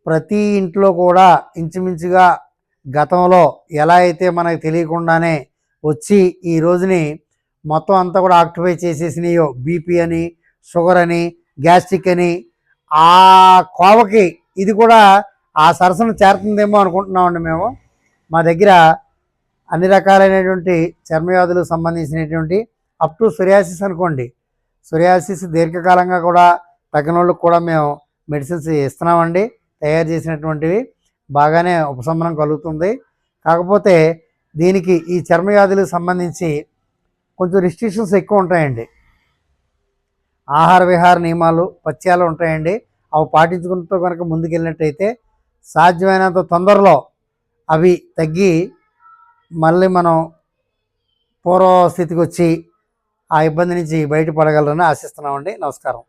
ప్రతి ఇంట్లో కూడా ఇంచుమించుగా గతంలో ఎలా అయితే మనకు తెలియకుండానే వచ్చి ఈ రోజుని మొత్తం అంతా కూడా ఆక్యుపై చేసేసినాయో, బీపీ అని, షుగర్ అని, గ్యాస్ట్రిక్ అని, ఆ కోవకి ఇది కూడా ఆ సరసన చేరుతుందేమో అనుకుంటున్నామండి మేము. మా దగ్గర అన్ని రకాలైనటువంటి చర్మవ్యాధులకు సంబంధించినటువంటి అప్ టు సొరియాసిస్ అనుకోండి, సొరియాసిస్ దీర్ఘకాలంగా కూడా తగ్గిన వాళ్ళకి కూడా మేము మెడిసిన్స్ ఇస్తున్నామండి. తయారు చేసినటువంటివి బాగానే ఉపశమనం కలుగుతుంది. కాకపోతే దీనికి ఈ చర్మవ్యాధులకు సంబంధించి కొంచెం రిస్ట్రిక్షన్స్ ఎక్కువ ఉంటాయండి. ఆహార విహార నియమాలు, పథ్యాలు ఉంటాయండి. అవి పాటించుకుంటూ కనుక ముందుకెళ్ళినట్టయితే సాధ్యమైనంత తొందరలో అవి తగ్గి మళ్ళీ మనం పూర్వస్థితికి వచ్చి ఆ ఇబ్బంది నుంచి బయటపడగలరని ఆశిస్తున్నామండి. నమస్కారం.